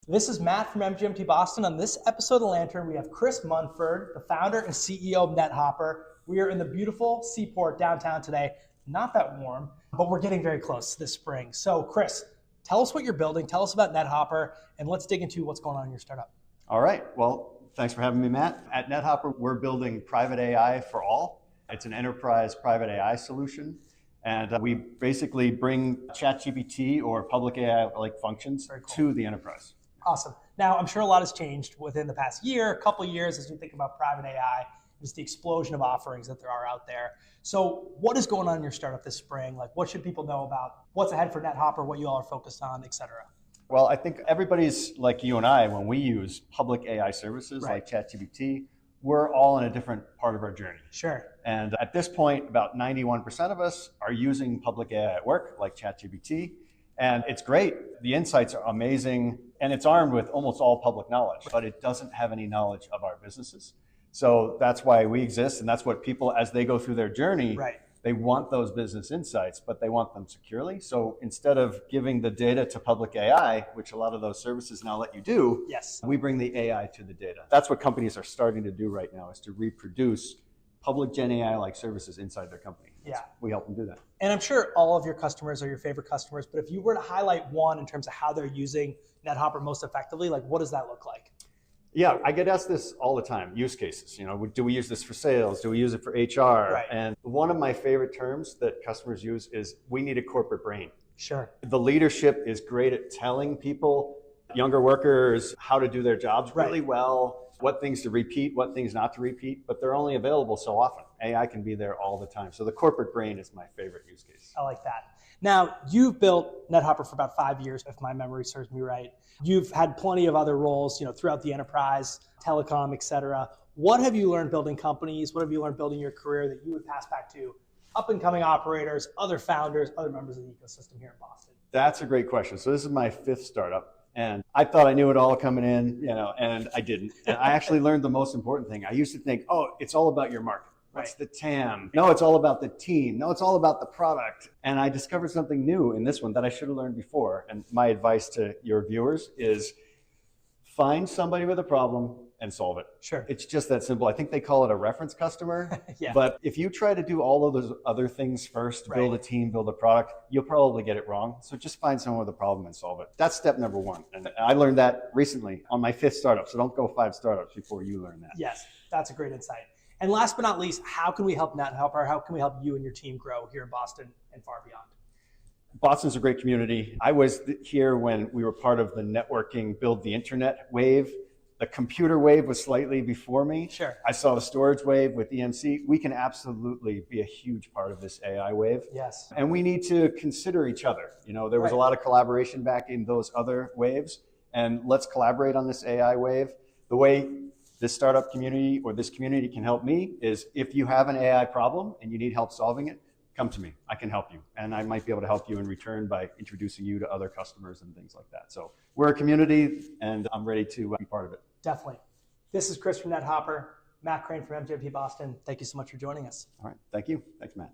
This is Matt from MGMT Boston. On this episode of The Lantern, we have Chris Munford, the founder and CEO of Nethopper. We are in the beautiful seaport downtown today. Not that warm, but we're getting very close this spring. So Chris, tell us what you're building, tell us about Nethopper, and let's dig into what's going on in your startup. All right, well, thanks for having me, Matt. At Nethopper, we're building private AI for all. It's an enterprise private AI solution. And we basically bring ChatGPT or public AI-like functions to the enterprise. Awesome. Now, I'm sure a lot has changed within the past year, a couple of years, as we think about private AI, just the explosion of offerings that there are out there. So what is going on in your startup this spring? Like, what should people know about what's ahead for Nethopper, what you all are focused on, et cetera? Well, I think everybody's like you and I, when we use public AI services like ChatGPT, we're all in a different part of our journey. Sure. And at this point, about 91% of us are using public AI at work, like ChatGPT. And it's great. The insights are amazing. And it's armed with almost all public knowledge, but it doesn't have any knowledge of our businesses. So that's why we exist. And that's what people, as they go through their journey, they want those business insights, but they want them securely. So instead of giving the data to public AI, which a lot of those services now let you do, we bring the AI to the data. That's what companies are starting to do right now, is to reproduce public Gen AI-like services inside their company. We help them do that. And I'm sure all of your customers are your favorite customers, but if you were to highlight one in terms of how they're using Nethopper most effectively, like what does that look like? Yeah, I get asked this all the time, use cases. You know, do we use this for sales? Do we use it for HR? And one of my favorite terms that customers use is, we need a corporate brain. Sure. The leadership is great at telling people, younger workers, how to do their jobs really well, what things to repeat, what things not to repeat, but they're only available so often. AI can be there all the time. So the corporate brain is my favorite use case. I like that. Now, you've built Nethopper for about 5 years, if my memory serves me right. You've had plenty of other roles, throughout the enterprise, telecom, et cetera. What have you learned building companies? What have you learned building your career that you would pass back to up and coming operators, other founders, other members of the ecosystem here in Boston? That's a great question. So this is my 5th startup. And I thought I knew it all coming in, and I didn't. And I actually learned the most important thing. I used to think, oh, it's all about your market. What's the TAM? No, it's all about the team. No, it's all about the product. And I discovered something new in this one that I should have learned before. And my advice to your viewers is, find somebody with a problem and solve it. Sure. It's just that simple. I think they call it a reference customer. But if you try to do all of those other things first, build a team, build a product, you'll probably get it wrong. So just find someone with a problem and solve it. That's step number 1. And I learned that recently on my 5th startup. So don't go 5 startups before you learn that. Yes, that's a great insight. And last but not least, how can we help Nethopper? How can we help you and your team grow here in Boston and far beyond? Boston's a great community. I was here when we were part of the networking, build the internet wave. The computer wave was slightly before me. Sure. I saw the storage wave with EMC. We can absolutely be a huge part of this AI wave. Yes. And we need to consider each other. There was a lot of collaboration back in those other waves, and let's collaborate on this AI wave. The way this startup community or this community can help me is, if you have an AI problem and you need help solving it, come to me. I can help you. And I might be able to help you in return by introducing you to other customers and things like that. So we're a community, and I'm ready to be part of it. Definitely. This is Chris from Nethopper, Matt Crane from MGMT Boston. Thank you so much for joining us. All right. Thank you. Thanks, Matt.